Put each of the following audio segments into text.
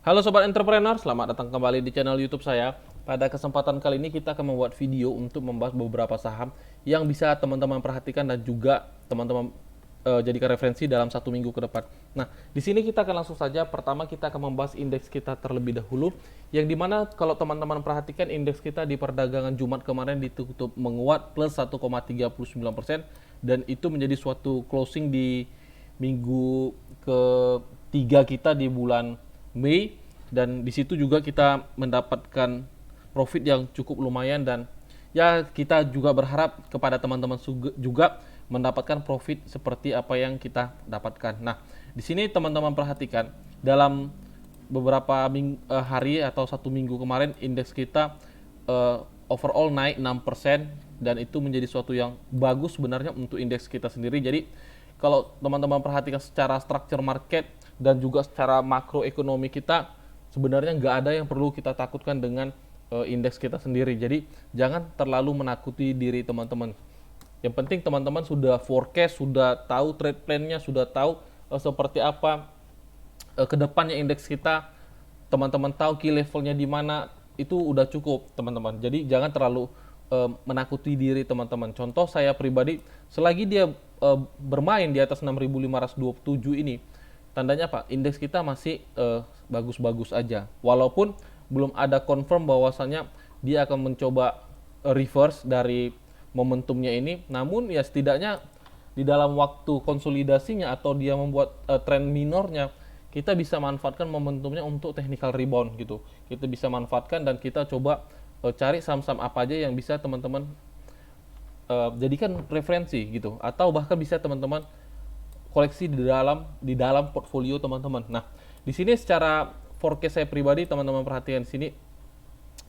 Halo Sobat Entrepreneur, selamat datang kembali di channel YouTube saya. Pada kesempatan kali ini kita akan membuat video untuk membahas beberapa saham yang bisa teman-teman perhatikan dan juga teman-teman jadikan referensi dalam 1 minggu ke depan. Nah, di sini kita akan langsung saja. Pertama kita akan membahas indeks kita terlebih dahulu, yang dimana kalau teman-teman perhatikan indeks kita di perdagangan Jumat kemarin ditutup menguat plus 1,39% dan itu menjadi suatu closing di minggu ketiga kita di bulan Mei, dan di situ juga kita mendapatkan profit yang cukup lumayan, dan ya kita juga berharap kepada teman-teman juga mendapatkan profit seperti apa yang kita dapatkan. Nah, di sini teman-teman perhatikan dalam beberapa hari atau 1 minggu kemarin indeks kita overall naik 6% dan itu menjadi suatu yang bagus sebenarnya untuk indeks kita sendiri. Jadi kalau teman-teman perhatikan secara structure market dan juga secara makroekonomi kita, sebenarnya nggak ada yang perlu kita takutkan dengan indeks kita sendiri. Jadi jangan terlalu menakuti diri teman-teman. Yang penting teman-teman sudah forecast, sudah tahu trade plan-nya, sudah tahu seperti apa kedepannya indeks kita, teman-teman tahu key levelnya di mana, itu udah cukup teman-teman. Jadi jangan terlalu menakuti diri teman-teman. Contoh saya pribadi, selagi dia bermain di atas 6.527 ini, tandanya apa? Indeks kita masih bagus-bagus aja. Walaupun belum ada confirm bahwasannya dia akan mencoba reverse dari momentumnya ini, namun ya setidaknya di dalam waktu konsolidasinya atau dia membuat tren minornya, kita bisa manfaatkan momentumnya untuk technical rebound gitu. Kita bisa manfaatkan dan kita coba cari saham-saham apa aja yang bisa teman-teman jadikan referensi gitu, atau bahkan bisa teman-teman koleksi di dalam portfolio teman-teman. Nah, di sini secara forecast saya pribadi, teman-teman perhatikan di sini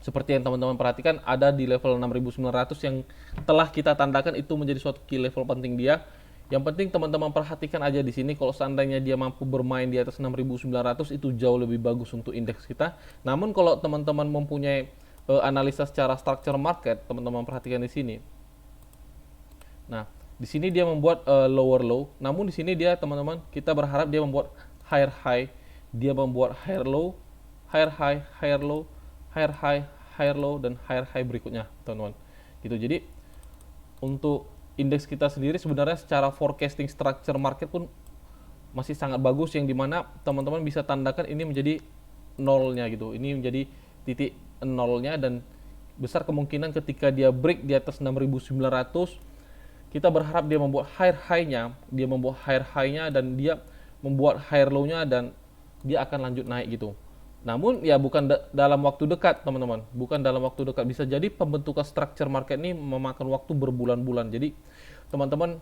seperti yang teman-teman perhatikan ada di level 6.900 yang telah kita tandakan itu menjadi suatu key level penting dia. Yang penting teman-teman perhatikan aja di sini, kalau seandainya dia mampu bermain di atas 6.900 itu jauh lebih bagus untuk indeks kita. Namun kalau teman-teman mempunyai analisa secara structure market, teman-teman perhatikan di sini. Nah, di sini dia membuat lower low, namun di sini dia teman-teman kita berharap dia membuat higher high, dia membuat higher low, higher high, higher low, higher high, higher low, dan higher high berikutnya, teman-teman. Gitu. Jadi untuk indeks kita sendiri sebenarnya secara forecasting structure market pun masih sangat bagus, yang dimana teman-teman bisa tandakan ini menjadi nolnya gitu. Ini menjadi titik nolnya, dan besar kemungkinan ketika dia break di atas 6.900, kita berharap dia membuat higher high-nya, dan dia membuat higher low-nya, dan dia akan lanjut naik gitu. Namun ya bukan dalam waktu dekat teman-teman, bukan dalam waktu dekat. Bisa jadi pembentukan structure market ini memakan waktu berbulan-bulan. Jadi teman-teman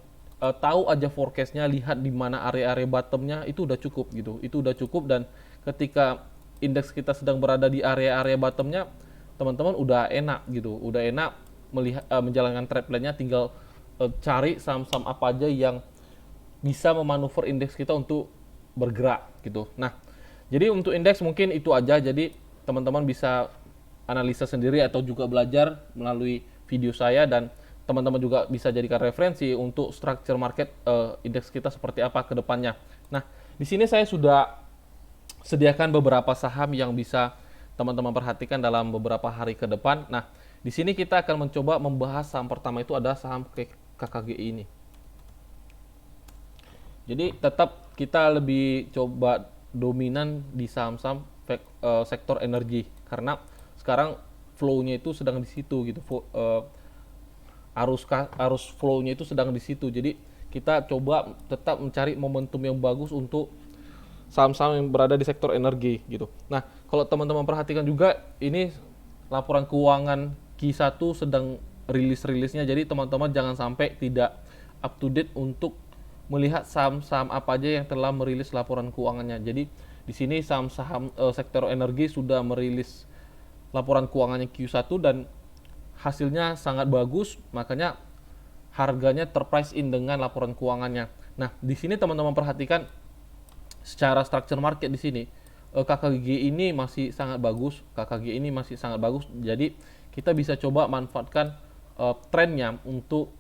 tahu aja forecastnya, lihat di mana area-area bottomnya, itu udah cukup gitu. Itu udah cukup, dan ketika indeks kita sedang berada di area-area bottomnya, teman-teman udah enak gitu, udah enak melihat menjalankan trade plan-nya. Tinggal cari saham-saham apa aja yang bisa memanuver indeks kita untuk bergerak gitu. Nah, jadi untuk indeks mungkin itu aja. Jadi teman-teman bisa analisa sendiri atau juga belajar melalui video saya, dan teman-teman juga bisa jadikan referensi untuk structure market indeks kita seperti apa ke depannya. Nah, di sini saya sudah sediakan beberapa saham yang bisa teman-teman perhatikan dalam beberapa hari ke depan. Nah, di sini kita akan mencoba membahas saham pertama, itu adalah saham KKGI ini. Jadi tetap kita lebih coba dominan di saham-saham sektor energi, karena sekarang flow-nya itu sedang di situ gitu. Arus flow-nya itu sedang di situ. Jadi kita coba tetap mencari momentum yang bagus untuk saham-saham yang berada di sektor energi gitu. Nah, kalau teman-teman perhatikan juga ini laporan keuangan Q1 sedang rilis-rilisnya. Jadi teman-teman jangan sampai tidak up to date untuk melihat saham-saham apa aja yang telah merilis laporan keuangannya. Jadi di sini saham-saham sektor energi sudah merilis laporan keuangannya Q1 dan hasilnya sangat bagus, makanya harganya terprice in dengan laporan keuangannya. Nah, di sini teman-teman perhatikan secara structure market di sini KKG ini masih sangat bagus, Jadi kita bisa coba manfaatkan trennya untuk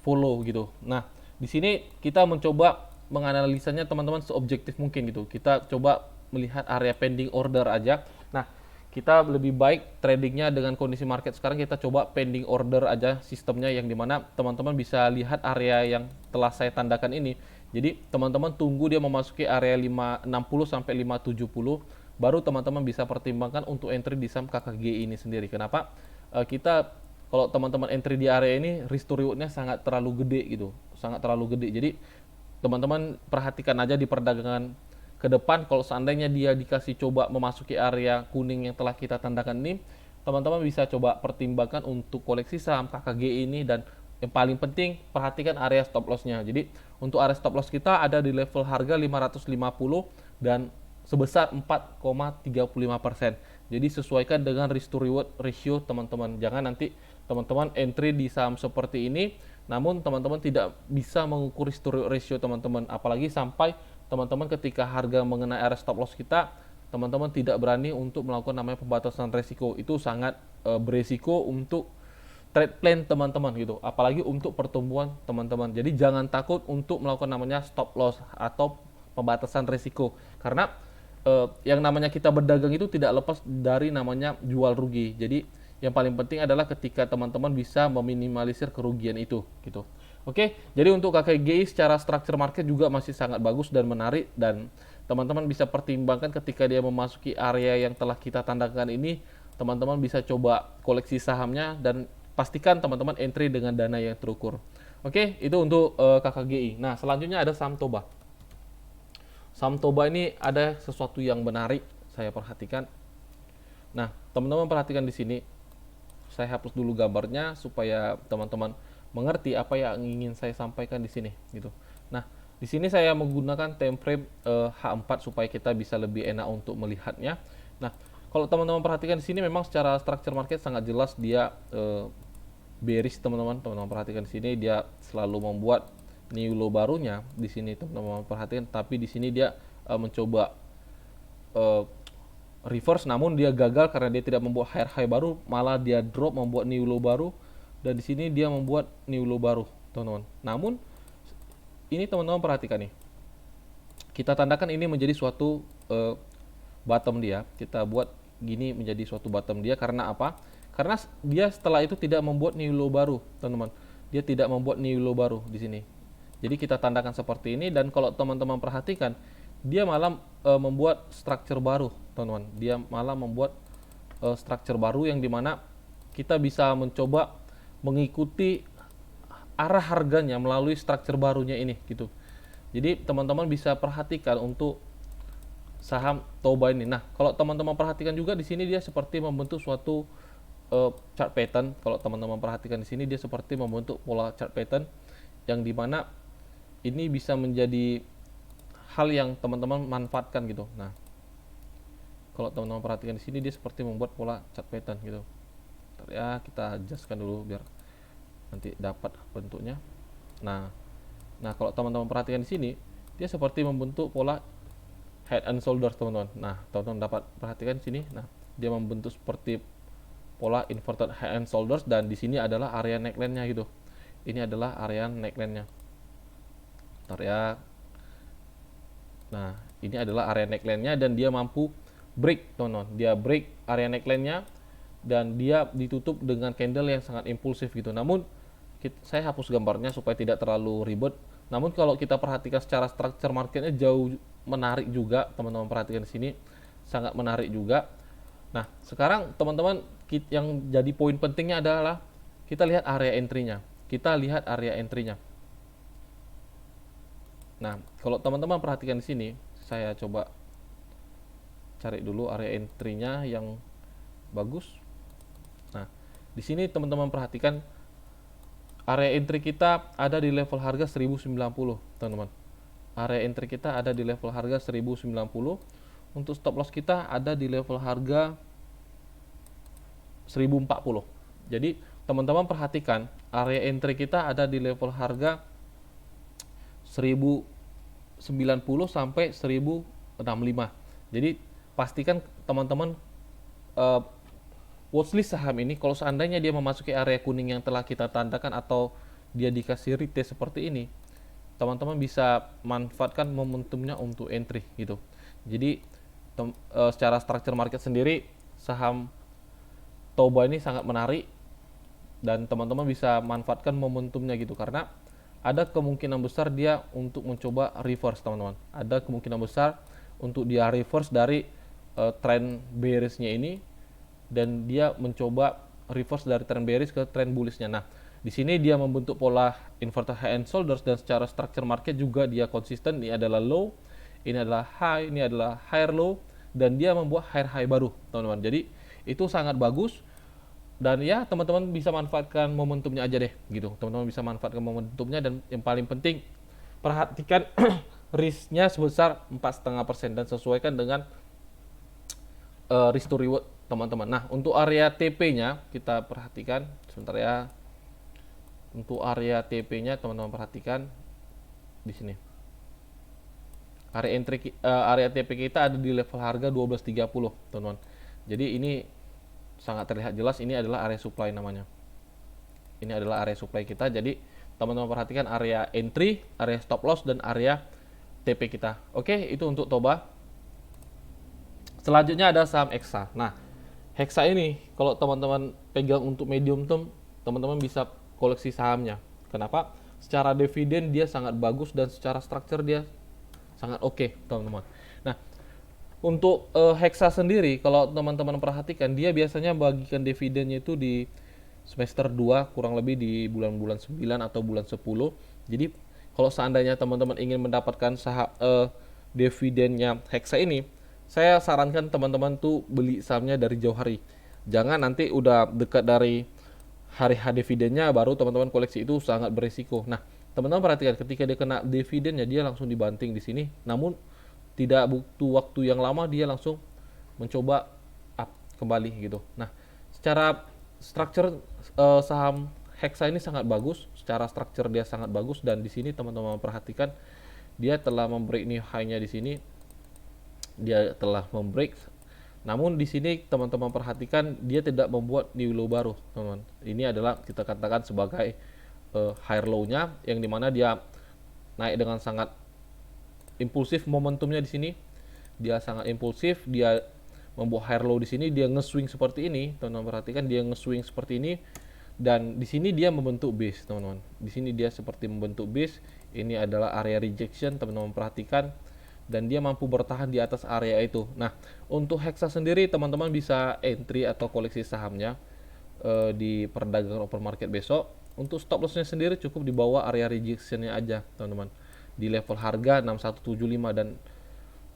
follow gitu. Nah, di sini kita mencoba menganalisanya teman-teman seobjektif mungkin gitu. Kita coba melihat area pending order aja. Nah, kita lebih baik tradingnya dengan kondisi market sekarang, kita coba pending order aja sistemnya, yang dimana teman-teman bisa lihat area yang telah saya tandakan ini. Jadi teman-teman tunggu dia memasuki area 560 sampai 570, baru teman-teman bisa pertimbangkan untuk entry di saham KKGI ini sendiri. Kenapa? Kita kalau teman-teman entry di area ini, risk to reward-nya sangat terlalu gede gitu, sangat terlalu gede. Jadi teman-teman perhatikan aja di perdagangan ke depan, kalau seandainya dia dikasih coba memasuki area kuning yang telah kita tandakan ini, teman-teman bisa coba pertimbangkan untuk koleksi saham KKG ini. Dan yang paling penting, perhatikan area stop loss-nya. Jadi untuk area stop loss kita ada di level harga 550 dan sebesar 4,35%. Jadi sesuaikan dengan risk to reward ratio teman-teman. Jangan nanti teman-teman entry di saham seperti ini, namun teman-teman tidak bisa mengukur risk to reward ratio teman-teman. Apalagi sampai teman-teman ketika harga mengenai area stop loss kita, teman-teman tidak berani untuk melakukan namanya pembatasan resiko. Itu sangat beresiko untuk trade plan teman-teman gitu, apalagi untuk pertumbuhan teman-teman. Jadi jangan takut untuk melakukan namanya stop loss atau pembatasan resiko, karena yang namanya kita berdagang itu tidak lepas dari namanya jual rugi. Jadi yang paling penting adalah ketika teman-teman bisa meminimalisir kerugian itu gitu. Oke, jadi untuk KKGI secara structure market juga masih sangat bagus dan menarik, dan teman-teman bisa pertimbangkan ketika dia memasuki area yang telah kita tandakan ini, teman-teman bisa coba koleksi sahamnya dan pastikan teman-teman entry dengan dana yang terukur. Oke, itu untuk KKGI. Nah, selanjutnya ada saham Toba. Saham Toba ini ada sesuatu yang menarik saya perhatikan. Nah, teman-teman perhatikan di sini. Saya hapus dulu gambarnya supaya teman-teman mengerti apa yang ingin saya sampaikan di sini gitu. Nah, di sini saya menggunakan time frame H4 supaya kita bisa lebih enak untuk melihatnya. Nah, kalau teman-teman perhatikan di sini memang secara structure market sangat jelas dia bearish teman-teman. Teman-teman perhatikan di sini dia selalu membuat new low barunya di sini teman-teman perhatikan, tapi di sini dia mencoba reverse, namun dia gagal karena dia tidak membuat higher high baru, malah dia drop membuat new low baru, dan di sini dia membuat new low baru teman-teman. Namun ini teman-teman perhatikan nih, kita tandakan ini menjadi suatu bottom dia, kita buat gini menjadi suatu bottom dia. Karena apa? Karena dia setelah itu tidak membuat new low baru teman-teman, dia tidak membuat new low baru di sini. Jadi kita tandakan seperti ini, dan kalau teman-teman perhatikan dia malah membuat structure baru teman-teman. Dia malah membuat structure baru yang dimana kita bisa mencoba mengikuti arah harganya melalui structure barunya ini gitu. Jadi teman-teman bisa perhatikan untuk saham Toba ini. Nah, kalau teman-teman perhatikan juga di sini dia seperti membentuk suatu chart pattern. Kalau teman-teman perhatikan di sini dia seperti membentuk pola chart pattern yang dimana ini bisa menjadi hal yang teman-teman manfaatkan gitu. Nah, kalau teman-teman perhatikan di sini dia seperti membuat pola chart pattern gitu. Bentar ya, kita adjustkan dulu biar nanti dapat bentuknya. Nah, kalau teman-teman perhatikan di sini dia seperti membentuk pola head and shoulders teman-teman. Nah, teman-teman dapat perhatikan di sini. Nah, dia membentuk seperti pola inverted head and shoulders, dan di sini adalah area neckline-nya gitu. Ini adalah area neckline-nya. Bentar ya. Nah, ini adalah area neckline-nya, dan dia mampu break teman-teman. Dia break area neckline-nya dan dia ditutup dengan candle yang sangat impulsif gitu. Namun saya hapus gambarnya supaya tidak terlalu ribet. Namun kalau kita perhatikan secara structure marketnya jauh menarik juga teman-teman, perhatikan di sini sangat menarik juga. Nah, sekarang teman-teman yang jadi poin pentingnya adalah kita lihat area entry-nya. Kita lihat area entry-nya. Nah, kalau teman-teman perhatikan di sini, saya coba cari dulu area entry-nya yang bagus. Nah, di sini teman-teman perhatikan area entry kita ada di level harga 1090, teman-teman. Area entry kita ada di level harga 1090. Untuk stop loss kita ada di level harga 1040. Jadi, teman-teman perhatikan area entry kita ada di level harga 1090 sampai 1065. Jadi pastikan teman-teman watchlist saham ini, kalau seandainya dia memasuki area kuning yang telah kita tandakan atau dia dikasih retest seperti ini, teman-teman bisa manfaatkan momentumnya untuk entry gitu. Jadi secara structure market sendiri saham Toba ini sangat menarik dan teman-teman bisa manfaatkan momentumnya gitu, karena ada kemungkinan besar dia untuk mencoba reverse teman-teman. Ada kemungkinan besar untuk dia reverse dari trend bearishnya ini dan dia mencoba reverse dari trend bearish ke trend bullishnya. Nah, di sini dia membentuk pola inverted high and shoulders dan secara structure market juga dia konsisten. Ini adalah low, ini adalah high, ini adalah higher low, dan dia membuat higher high baru teman-teman. Jadi itu sangat bagus. Dan ya teman-teman bisa manfaatkan momentumnya aja deh gitu, teman-teman bisa manfaatkan momentumnya, dan yang paling penting perhatikan risknya sebesar 4,5% dan sesuaikan dengan risk to reward teman-teman. Nah, untuk area TP-nya kita perhatikan sebentar ya. Untuk area TP-nya teman-teman perhatikan di sini. Area TP kita ada di level harga 12.30 teman-teman. Jadi ini sangat terlihat jelas, ini adalah area supply namanya. Ini adalah area supply kita. Jadi teman-teman perhatikan area entry, area stop loss, dan area TP kita. Oke, itu untuk Toba. Selanjutnya ada saham Hexa. Nah, Hexa ini kalau teman-teman pegang untuk medium term, teman-teman bisa koleksi sahamnya. Kenapa? Secara dividen dia sangat bagus dan secara structure dia sangat oke, teman-teman. Nah, untuk Hexa sendiri, kalau teman-teman perhatikan, dia biasanya bagikan dividennya itu di semester 2, kurang lebih di bulan-bulan 9 atau bulan 10. Jadi, kalau seandainya teman-teman ingin mendapatkan dividennya Hexa ini, saya sarankan teman-teman tuh beli sahamnya dari jauh hari. Jangan nanti udah dekat dari hari H dividennya baru teman-teman koleksi, itu sangat berisiko. Nah, teman-teman perhatikan ketika dia kena dividennya dia langsung dibanting di sini. Namun tidak butuh waktu yang lama dia langsung mencoba up kembali gitu. Nah, secara structure saham Hexa ini sangat bagus, secara structure dia sangat bagus, dan di sini teman-teman perhatikan dia telah membreak new high-nya di sini. Dia telah membreak. Namun di sini teman-teman perhatikan dia tidak membuat new low baru, teman-teman. Ini adalah kita katakan sebagai higher low-nya, yang dimana dia naik dengan sangat impulsif. Momentumnya di sini dia sangat impulsif, dia membuat higher low di sini, dia nge-swing seperti ini, teman-teman perhatikan dia nge-swing seperti ini, dan di sini dia membentuk base, teman-teman. Di sini dia seperti membentuk base. Ini adalah area rejection, teman-teman perhatikan, dan dia mampu bertahan di atas area itu. Nah, untuk Hexa sendiri teman-teman bisa entry atau koleksi sahamnya di perdagangan open market besok. Untuk stop lossnya sendiri cukup di bawah area rejectionnya aja, teman-teman, di level harga 6175, dan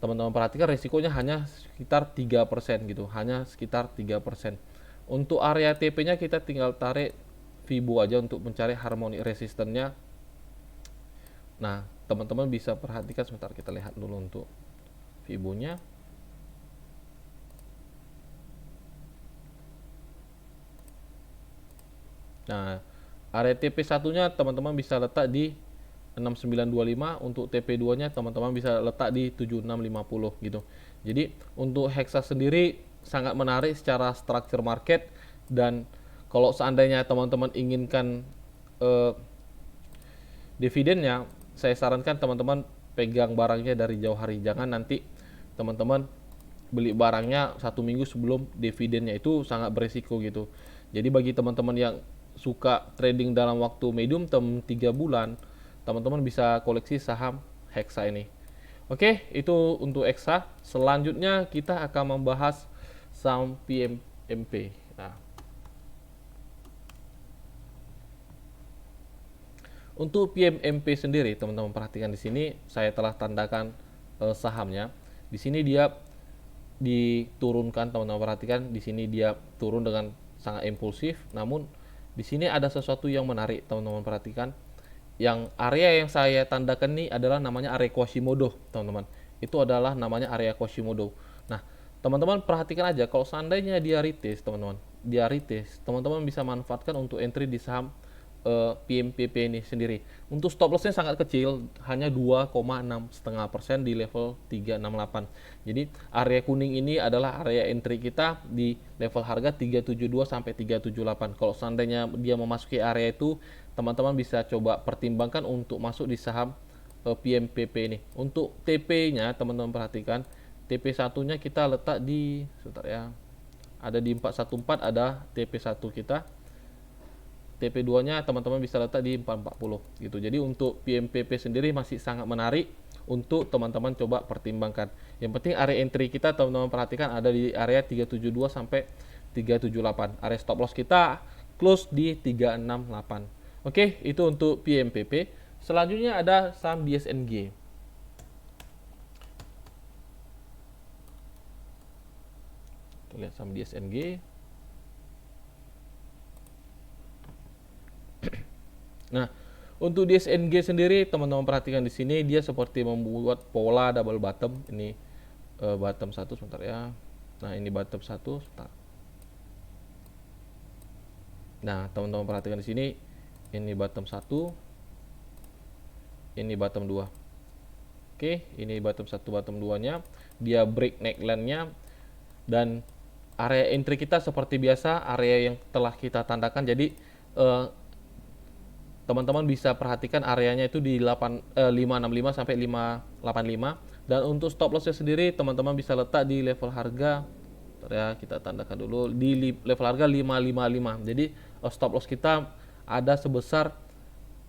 teman-teman perhatikan resikonya hanya sekitar 3% gitu, hanya sekitar 3%. Untuk area TP-nya kita tinggal tarik Fibo aja untuk mencari harmonic resistance-nya. Nah, teman-teman bisa perhatikan, sebentar kita lihat dulu untuk Fibo-nya. Nah, area TP1-nya teman-teman bisa letak di 6925, untuk TP2-nya teman-teman bisa letak di 7650 gitu. Jadi untuk Hexa sendiri sangat menarik secara structure market, dan kalau seandainya teman-teman inginkan dividennya, saya sarankan teman-teman pegang barangnya dari jauh hari. Jangan nanti teman-teman beli barangnya 1 minggu sebelum dividennya, itu sangat beresiko gitu. Jadi bagi teman-teman yang suka trading dalam waktu medium term 3 bulan, teman-teman bisa koleksi saham Hexa ini. Oke, itu untuk Hexa. Selanjutnya kita akan membahas saham PMMP. Nah, untuk PMMP sendiri, teman-teman perhatikan di sini saya telah tandakan sahamnya. Di sini dia diturunkan, teman-teman perhatikan di sini dia turun dengan sangat impulsif. Namun di sini ada sesuatu yang menarik, teman-teman perhatikan. Yang area yang saya tandakan ini adalah namanya area Quasimodo, teman-teman. Itu adalah namanya area Quasimodo. Nah, teman-teman perhatikan aja, kalau seandainya dia retest, teman-teman, teman-teman bisa manfaatkan untuk entry di saham PMPP ini sendiri. Untuk stop lossnya sangat kecil, hanya 2,6% di level 368. Jadi area kuning ini adalah area entry kita di level harga 372 sampai 378. Kalau seandainya dia memasuki area itu, teman-teman bisa coba pertimbangkan untuk masuk di saham PMPP ini. Untuk TP-nya teman-teman perhatikan, TP1-nya kita letak di sebentar ya. Ada di 414 ada TP1 kita. TP2-nya teman-teman bisa letak di 440 gitu. Jadi untuk PMPP sendiri masih sangat menarik untuk teman-teman coba pertimbangkan. Yang penting area entry kita teman-teman perhatikan ada di area 372 sampai 378. Area stop loss kita close di 368. Oke, itu untuk PMPP. Selanjutnya ada saham DSNG. Kita lihat saham DSNG. Nah, untuk DSNG sendiri teman-teman perhatikan di sini dia seperti membuat pola double bottom. Ini bottom 1 sebentar ya. Nah, ini bottom 1 sebentar. Nah, teman-teman perhatikan di sini ini bottom 1. Ini bottom 2. Oke, ini bottom 1 bottom 2-nya. Dia break neckline-nya dan area entry kita seperti biasa area yang telah kita tandakan. Jadi teman-teman bisa perhatikan areanya itu di 565 sampai 585 dan untuk stop lossnya sendiri teman-teman bisa letak di level harga ya, kita tandakan dulu di level harga 555. Jadi stop loss kita ada sebesar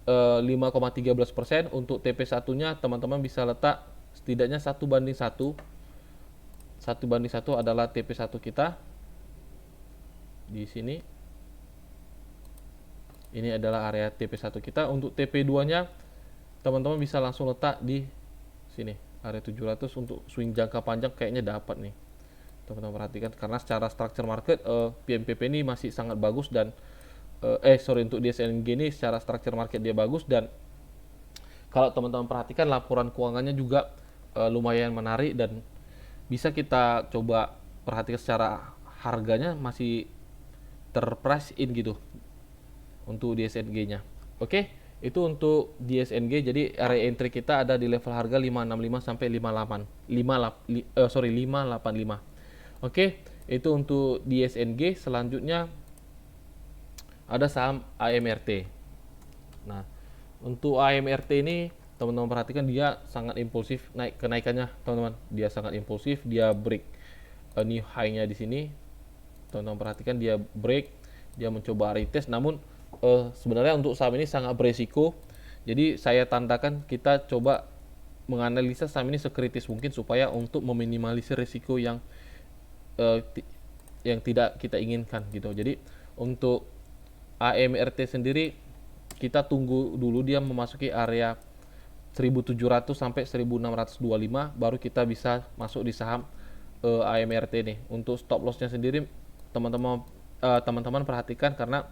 5,13%. Untuk TP1-nya teman-teman bisa letak setidaknya 1:1. 1:1 adalah TP1 kita di sini. Ini adalah area TP1 kita. Untuk TP2-nya teman-teman bisa langsung letak di sini, area 700. Untuk swing jangka panjang kayaknya dapat nih. Teman-teman perhatikan karena secara structure market PMPP ini masih sangat bagus dan untuk DSNG ini secara structure market dia bagus dan kalau teman-teman perhatikan laporan keuangannya juga lumayan menarik dan bisa kita coba perhatikan secara harganya masih terprice in gitu untuk DSNG-nya. Oke, itu untuk DSNG. Jadi area entry kita ada di level harga 565 sampai 585. Oke, itu untuk DSNG. Selanjutnya ada saham AMRT. Nah, untuk AMRT ini teman-teman perhatikan dia sangat impulsif kenaikannya, teman-teman. Dia sangat impulsif, dia break new high-nya di sini. Teman-teman perhatikan dia break, dia mencoba retest namun sebenarnya untuk saham ini sangat beresiko. Jadi saya tandakan kita coba menganalisa saham ini sekritis mungkin supaya untuk meminimalisir risiko yang tidak kita inginkan gitu. Jadi untuk AMRT sendiri kita tunggu dulu dia memasuki area 1700 sampai 1625 baru kita bisa masuk di saham AMRT nih. Untuk stop loss-nya sendiri teman-teman perhatikan karena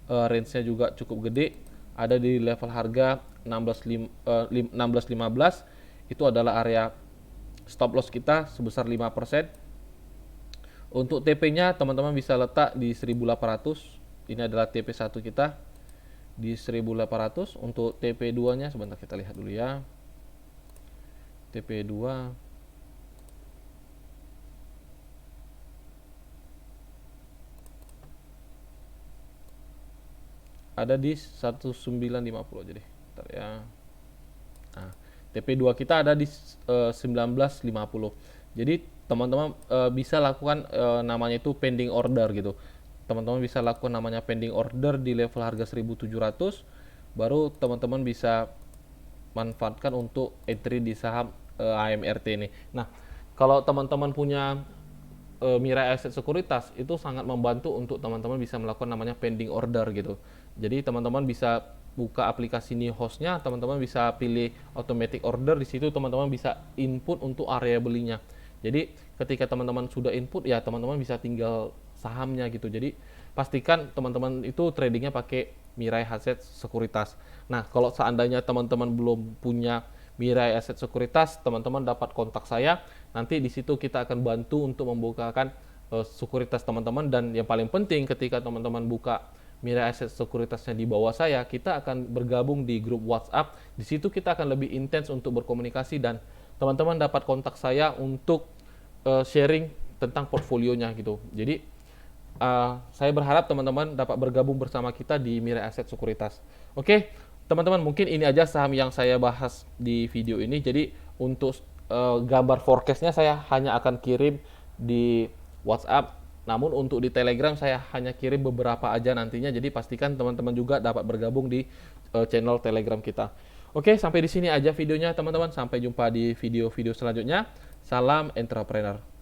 range-nya juga cukup gede, ada di level harga 16.15. Itu adalah area stop loss kita sebesar 5%. Untuk TP-nya teman-teman bisa letak di 1800. Ini adalah TP1 kita di 1800. Untuk TP2-nya sebentar kita lihat dulu ya. TP2 ada di 1950 jadi. Bentar ya. Nah, TP2 kita ada di 1950. Jadi teman-teman bisa lakukan namanya itu pending order gitu. Teman-teman bisa lakukan namanya pending order di level harga 1700 baru teman-teman bisa manfaatkan untuk entry di saham AMRT ini. Nah, kalau teman-teman punya Mirai Asset Sekuritas itu sangat membantu untuk teman-teman bisa melakukan namanya pending order gitu. Jadi teman-teman bisa buka aplikasi new host-nya, teman-teman bisa pilih automatic order, di situ teman-teman bisa input untuk area belinya. Jadi ketika teman-teman sudah input ya teman-teman bisa tinggal sahamnya gitu. Jadi pastikan teman-teman itu tradingnya pakai Mirai Asset Sekuritas. Nah, kalau seandainya teman-teman belum punya Mirai Asset Sekuritas, teman-teman dapat kontak saya. Nanti di situ kita akan bantu untuk membukakan sekuritas teman-teman dan yang paling penting ketika teman-teman buka Mirai Asset Sekuritasnya di bawah saya, kita akan bergabung di grup WhatsApp. Di situ kita akan lebih intens untuk berkomunikasi dan teman-teman dapat kontak saya untuk sharing tentang portfolionya gitu. Jadi saya berharap teman-teman dapat bergabung bersama kita di Mirai Asset Sekuritas. Oke, teman-teman mungkin ini aja saham yang saya bahas di video ini. Jadi untuk gambar forecastnya saya hanya akan kirim di WhatsApp. Namun untuk di Telegram saya hanya kirim beberapa aja nantinya. Jadi pastikan teman-teman juga dapat bergabung di channel Telegram kita. Oke, sampai di sini aja videonya teman-teman. Sampai jumpa di video-video selanjutnya. Salam entrepreneur.